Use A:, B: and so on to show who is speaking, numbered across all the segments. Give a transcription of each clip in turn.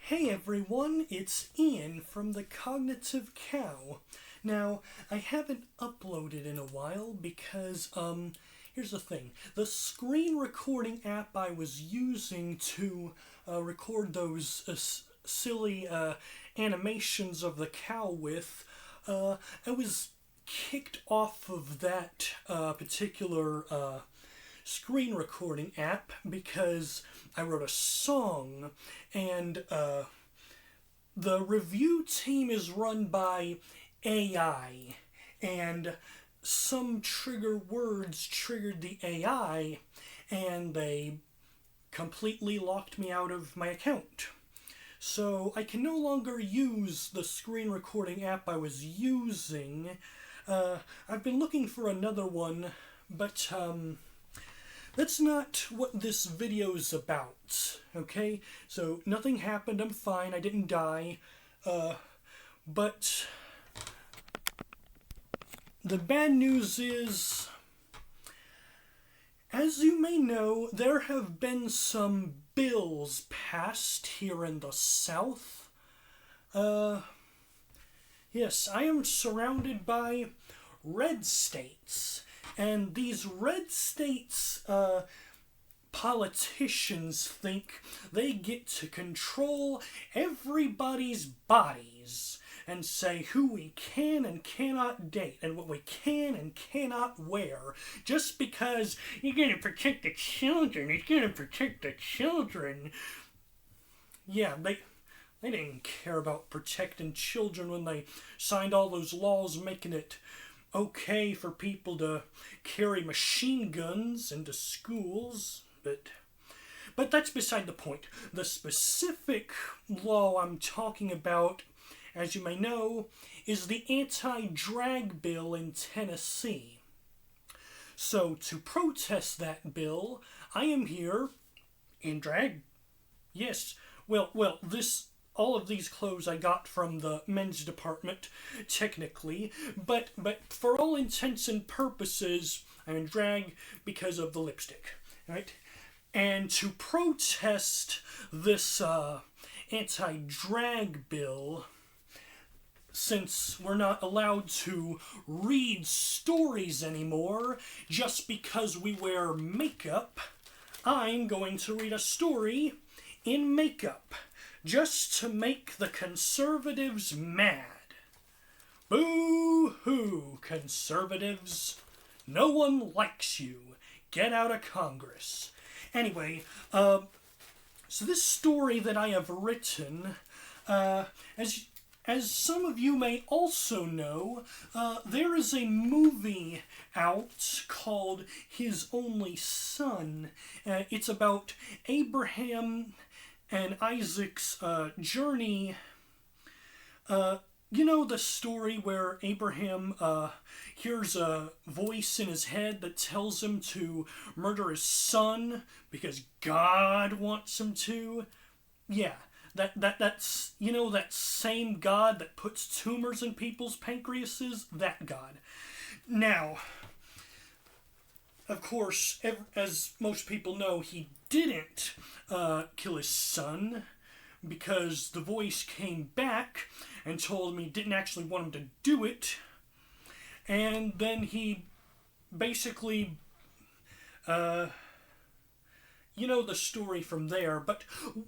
A: Hey everyone, it's Ian from the Cognitive Cow. Now, I haven't uploaded in a while because, here's the thing. The screen recording app I was using to record those silly animations of the cow with, I was kicked off of that particular screen recording app because I wrote a song, and the review team is run by AI, and some trigger words triggered the AI, and they completely locked me out of my account. So I can no longer use the screen recording app I was using. I've been looking for another one, but that's not what this video's about, okay? So, nothing happened, I'm fine, I didn't die, but the bad news is, as you may know, there have been some bills passed here in the South. Yes, I am surrounded by red states. And these red states politicians think they get to control everybody's bodies and say who we can and cannot date and what we can and cannot wear just because you're going to protect the children. It's going to protect the children. Yeah, they didn't care about protecting children when they signed all those laws making it okay for people to carry machine guns into schools, but that's beside the point. The specific law I'm talking about, as you may know, is the anti-drag bill in Tennessee. So to protest that bill, I am here in drag. Yes, well, all of these clothes I got from the men's department, technically, but for all intents and purposes, I'm in drag because of the lipstick, right? And to protest this anti-drag bill, since we're not allowed to read stories anymore just because we wear makeup, I'm going to read a story in makeup, just to make the conservatives mad. Boo-hoo, conservatives. No one likes you. Get out of Congress. Anyway, so this story that I have written, as some of you may also know, there is a movie out called His Only Son. It's about Abraham and Isaac's journey. You know the story where Abraham hears a voice in his head that tells him to murder his son because God wants him to? Yeah, that's, you know, that same God that puts tumors in people's pancreases? That God. Now, of course, as most people know, he didn't kill his son because the voice came back and told him he didn't actually want him to do it. And then he basically, you know the story from there. But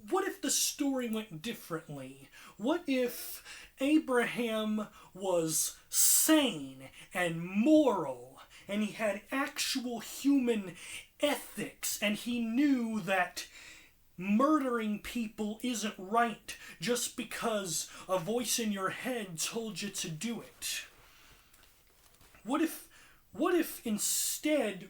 A: what if the story went differently? What if Abraham was sane and moral, and he had actual human ethics, and he knew that murdering people isn't right just because a voice in your head told you to do it? What if instead,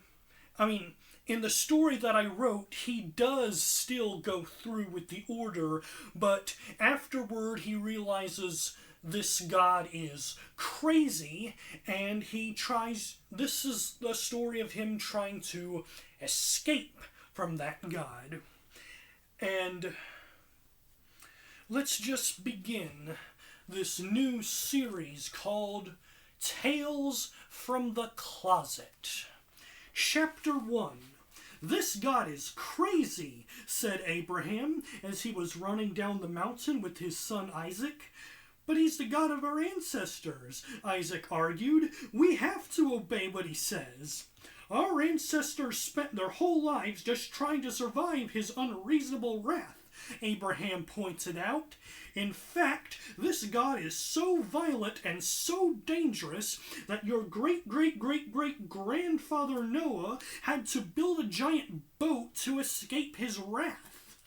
A: I mean, in the story that I wrote, he does still go through with the order, but afterward he realizes this God is crazy, and he tries, this is the story of him trying to escape from that God. And let's just begin this new series called Tales from the Closet. Chapter 1. "This God is crazy," said Abraham as he was running down the mountain with his son Isaac. "But he's the God of our ancestors," Isaac argued. "We have to obey what he says. Our ancestors spent their whole lives just trying to survive his unreasonable wrath," Abraham pointed out. "In fact, this God is so violent and so dangerous that your great-great-great-great-grandfather Noah had to build a giant boat to escape his wrath."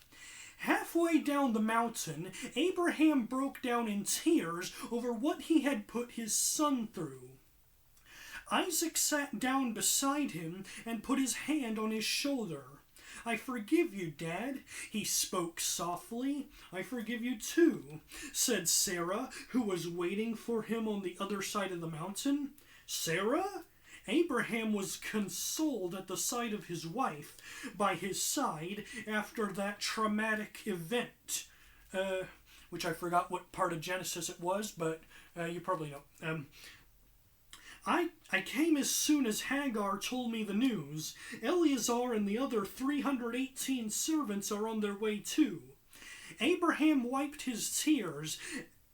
A: Halfway down the mountain, Abraham broke down in tears over what he had put his son through. Isaac sat down beside him and put his hand on his shoulder. "I forgive you, Dad," he spoke softly. "I forgive you too," said Sarah, who was waiting for him on the other side of the mountain. "Sarah?" Abraham was consoled at the sight of his wife by his side after that traumatic event, which I forgot what part of Genesis it was, but you probably know. I came as soon as Hagar told me the news. Eleazar and the other 318 servants are on their way too." Abraham wiped his tears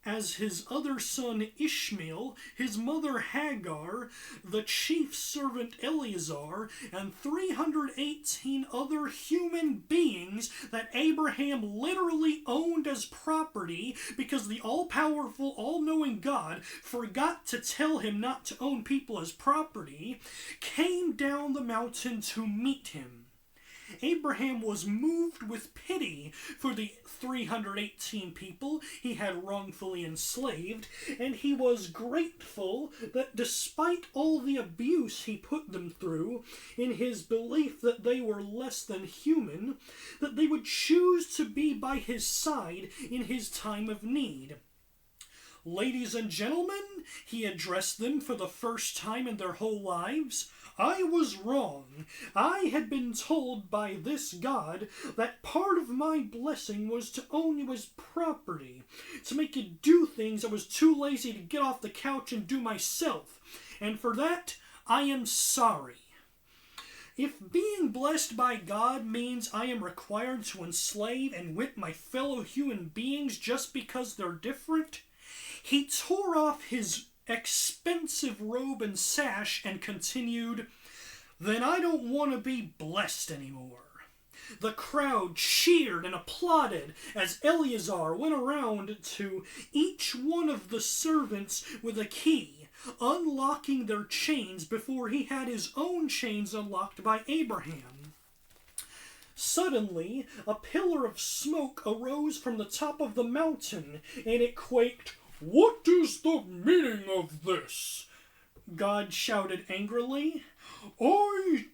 A: as his other son Ishmael, his mother Hagar, the chief servant Eleazar, and 318 other human beings that Abraham literally owned as property because the all-powerful, all-knowing God forgot to tell him not to own people as property, came down the mountain to meet him. Abraham was moved with pity for the 318 people he had wrongfully enslaved, and he was grateful that despite all the abuse he put them through, in his belief that they were less than human, that they would choose to be by his side in his time of need. "Ladies and gentlemen," he addressed them for the first time in their whole lives, "I was wrong. I had been told by this God that part of my blessing was to own you as property, to make you do things I was too lazy to get off the couch and do myself, and for that I am sorry. If being blessed by God means I am required to enslave and whip my fellow human beings just because they're different," he tore off his expensive robe and sash and continued, "Then I don't want to be blessed anymore." The crowd cheered and applauded as Eleazar went around to each one of the servants with a key, unlocking their chains before he had his own chains unlocked by Abraham. Suddenly, a pillar of smoke arose from the top of the mountain, and it quaked. "What is the meaning of this?" God shouted angrily. I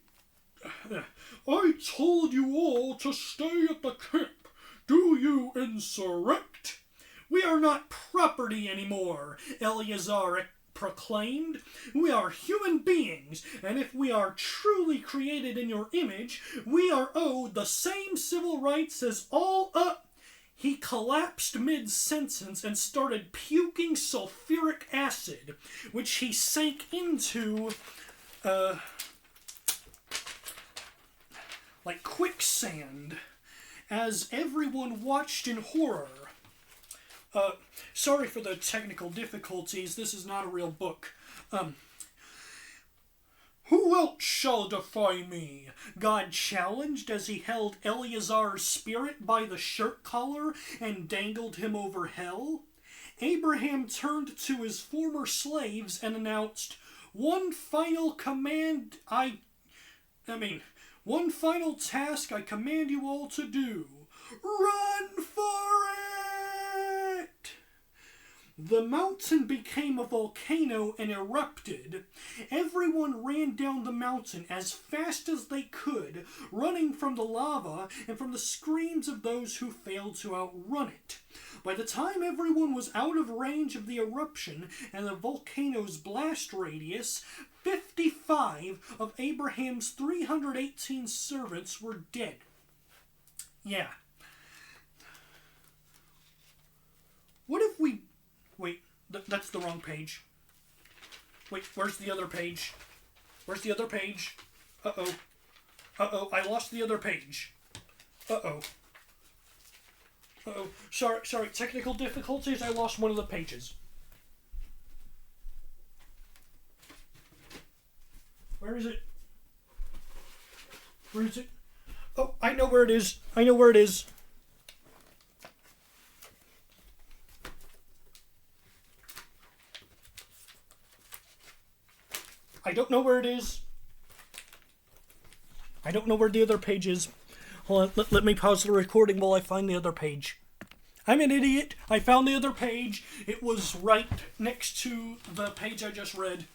A: told you all to stay at the camp. Do you insurrect?" "We are not property anymore," Eleazar proclaimed. "We are human beings, and if we are truly created in your image, we are owed the same civil rights as all He collapsed mid-sentence and started puking sulfuric acid, which he sank into, like quicksand, as everyone watched in horror. Sorry for the technical difficulties, this is not a real book. "Who else shall defy me?" God challenged as he held Eleazar's spirit by the shirt collar and dangled him over hell. Abraham turned to his former slaves and announced, one final task I command you all to do. Run for it!" The mountain became a volcano and erupted. Everyone ran down the mountain as fast as they could, running from the lava and from the screams of those who failed to outrun it. By the time everyone was out of range of the eruption and the volcano's blast radius, 55 of Abraham's 318 servants were dead. Yeah. What if we... Wait, that's the wrong page. Wait, where's the other page? Uh-oh. Uh-oh, I lost the other page. Uh-oh. Uh-oh. Sorry, technical difficulties. I lost one of the pages. Where is it? Where is it? Oh, I know where it is. I know where it is. I don't know where it is. I don't know where the other page is. Hold on, let me pause the recording while I find the other page. I'm an idiot. I found the other page. It was right next to the page I just read.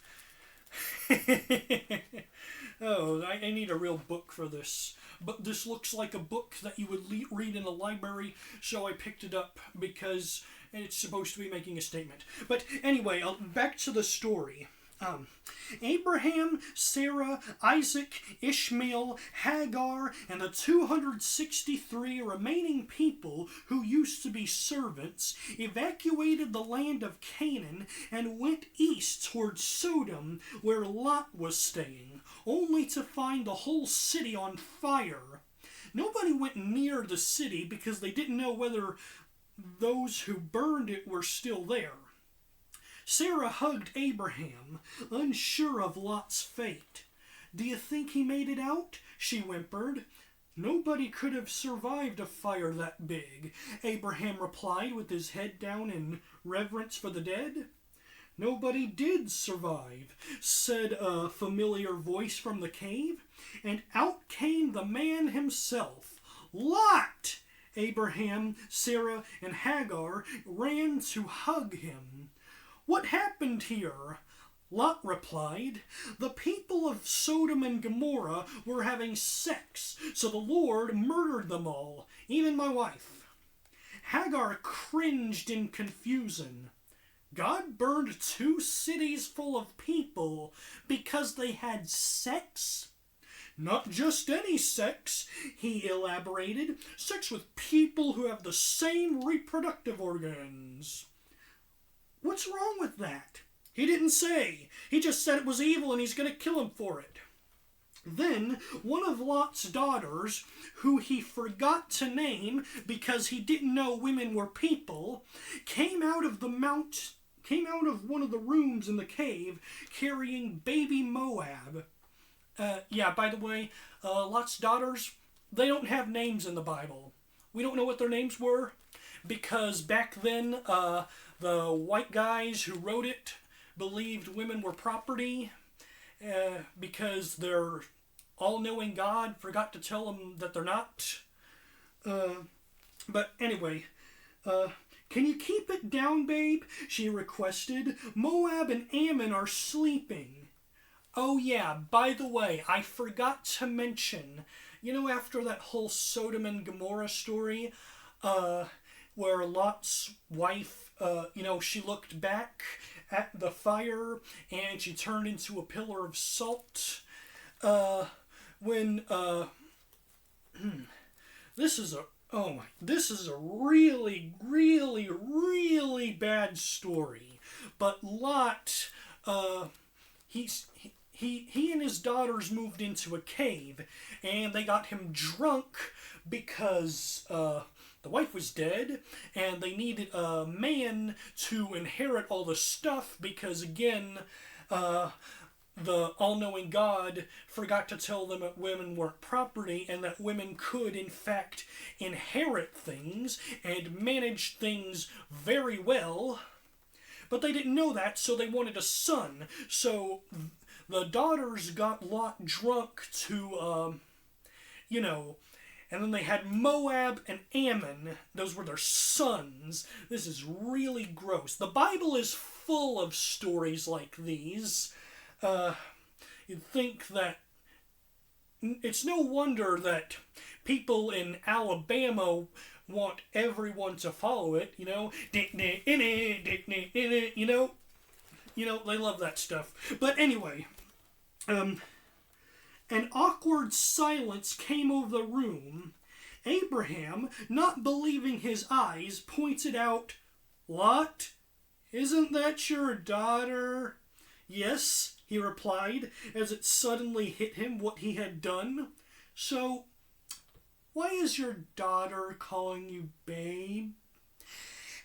A: Oh, I need a real book for this. But this looks like a book that you would read in a library, so I picked it up because it's supposed to be making a statement. But anyway, back to the story. Abraham, Sarah, Isaac, Ishmael, Hagar, and the 263 remaining people who used to be servants evacuated the land of Canaan and went east towards Sodom, where Lot was staying, only to find the whole city on fire. Nobody went near the city because they didn't know whether those who burned it were still there. Sarah hugged Abraham, unsure of Lot's fate. "Do you think he made it out?" she whimpered. "Nobody could have survived a fire that big," Abraham replied with his head down in reverence for the dead. "Nobody did survive," said a familiar voice from the cave, and out came the man himself. "Lot!" Abraham, Sarah, and Hagar ran to hug him. "What happened here?" Lot replied. "The people of Sodom and Gomorrah were having sex, so the Lord murdered them all, even my wife." Hagar cringed in confusion. God burned 2 cities full of people because they had sex? "Not just any sex," he elaborated. "Sex with people who have the same reproductive organs." "What's wrong with that?" "He didn't say. He just said it was evil and he's going to kill him for it." Then one of Lot's daughters, who he forgot to name because he didn't know women were people, came out of one of the rooms in the cave carrying baby Moab. By the way, Lot's daughters, they don't have names in the Bible. We don't know what their names were because back then, the white guys who wrote it believed women were property because their all-knowing God forgot to tell them that they're not. But anyway, "Can you keep it down, babe?" she requested. "Moab and Ammon are sleeping." "Oh yeah, by the way, I forgot to mention, after that whole Sodom and Gomorrah story, where Lot's wife, she looked back at the fire and she turned into a pillar of salt. This is a really, really, really bad story. But Lot, he and his daughters moved into a cave and they got him drunk because, the wife was dead, and they needed a man to inherit all the stuff because, again, the all-knowing God forgot to tell them that women weren't property and that women could, in fact, inherit things and manage things very well. But they didn't know that, so they wanted a son. So the daughters got Lot drunk to, and then they had Moab and Ammon. Those were their sons. This is really gross. The Bible is full of stories like these. You'd think that it's no wonder that people in Alabama want everyone to follow it, they love that stuff. But anyway, an awkward silence came over the room. Abraham, not believing his eyes, pointed out, "Lot, isn't that your daughter?" "Yes," he replied, as it suddenly hit him what he had done. So, why is your daughter calling you babe?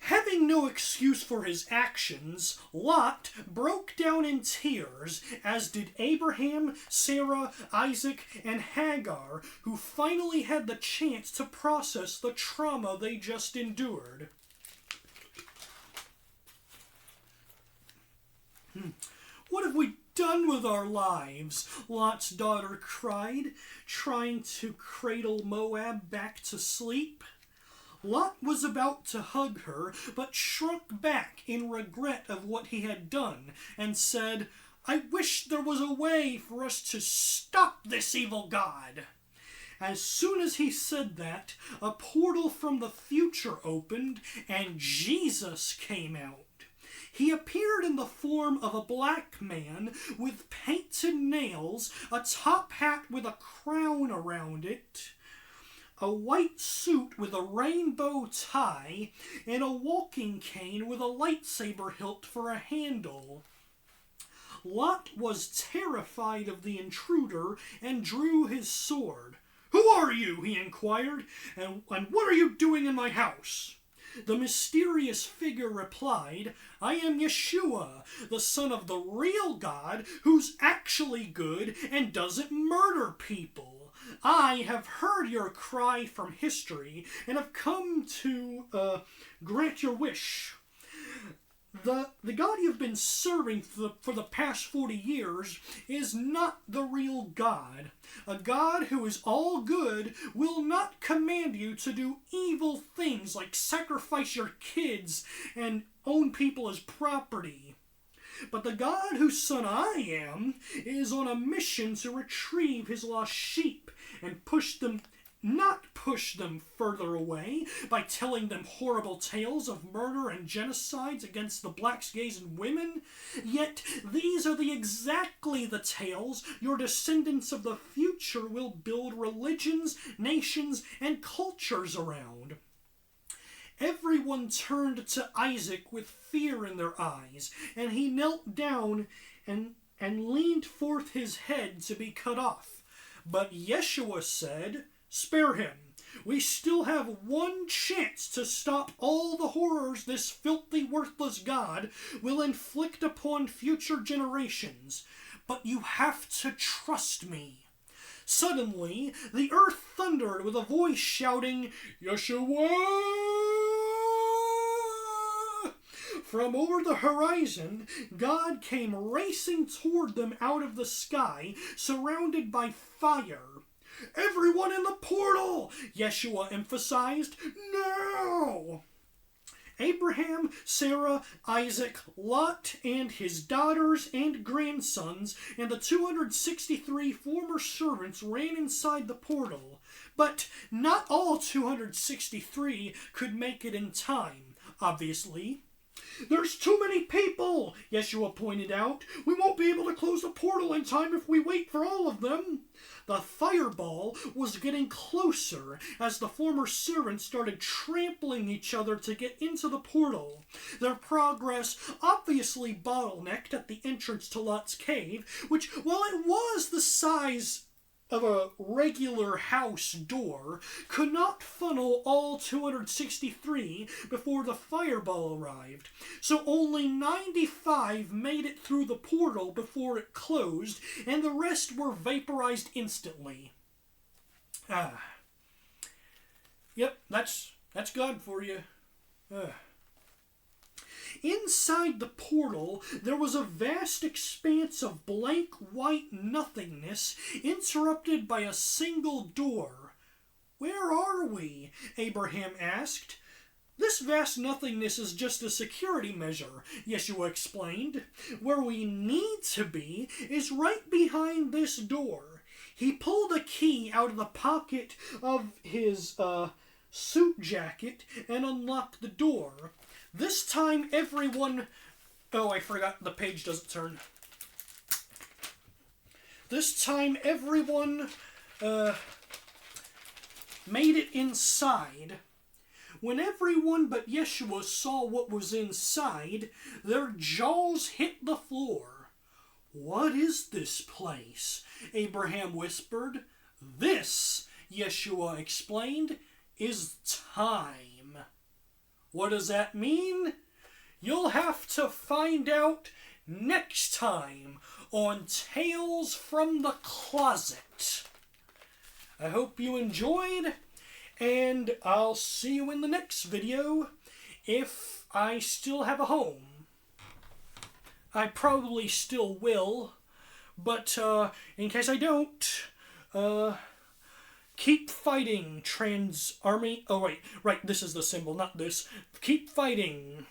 A: Having no excuse for his actions, Lot broke down in tears, as did Abraham, Sarah, Isaac, and Hagar, who finally had the chance to process the trauma they just endured. What have we done with our lives? Lot's daughter cried, trying to cradle Moab back to sleep. Lot was about to hug her, but shrunk back in regret of what he had done, and said, "I wish there was a way for us to stop this evil god." As soon as he said that, a portal from the future opened, and Jesus came out. He appeared in the form of a black man with painted nails, a top hat with a crown around it, a white suit with a rainbow tie, and a walking cane with a lightsaber hilt for a handle. Lot was terrified of the intruder and drew his sword. "Who are you?" he inquired, and what are you doing in my house?" The mysterious figure replied, "I am Yeshua, the son of the real God, who's actually good and doesn't murder people. I have heard your cry from history and have come to grant your wish. The God you've been serving for the past 40 years is not the real God. A God who is all good will not command you to do evil things like sacrifice your kids and own people as property. But the God whose son I am is on a mission to retrieve his lost sheep and not push them further away by telling them horrible tales of murder and genocides against the blacks, gays, and women. Yet these are exactly the tales your descendants of the future will build religions, nations, and cultures around." Everyone turned to Isaac with fear in their eyes, and he knelt down and leaned forth his head to be cut off. But Yeshua said, "Spare him. We still have one chance to stop all the horrors this filthy, worthless God will inflict upon future generations. But you have to trust me." Suddenly, the earth thundered with a voice shouting, "Yeshua!" From over the horizon, God came racing toward them out of the sky, surrounded by fire. "Everyone in the portal!" Yeshua emphasized. "Now!" Abraham, Sarah, Isaac, Lot, and his daughters and grandsons, and the 263 former servants ran inside the portal. But not all 263 could make it in time, obviously. "There's too many people," Yeshua pointed out. "We won't be able to close the portal in time if we wait for all of them." The fireball was getting closer as the former servants started trampling each other to get into the portal. Their progress obviously bottlenecked at the entrance to Lot's cave, which, while it was the size of a regular house door, could not funnel all 263 before the fireball arrived. So only 95 made it through the portal before it closed, and the rest were vaporized instantly. Yep, that's God for you. Inside the portal, there was a vast expanse of blank white nothingness, interrupted by a single door. "Where are we?" Abraham asked. "This vast nothingness is just a security measure," Yeshua explained. "Where we need to be is right behind this door." He pulled a key out of the pocket of his suit jacket and unlocked the door. This time everyone... Oh, I forgot the page doesn't turn. This time everyone made it inside. When everyone but Yeshua saw what was inside, their jaws hit the floor. "What is this place?" Abraham whispered. This, Yeshua explained, is time. What does that mean? You'll have to find out next time on Tales from the Closet. I hope you enjoyed, and I'll see you in the next video if I still have a home. I probably still will, but in case I don't, keep fighting, trans army. Oh, right, this is the symbol, not this. Keep fighting.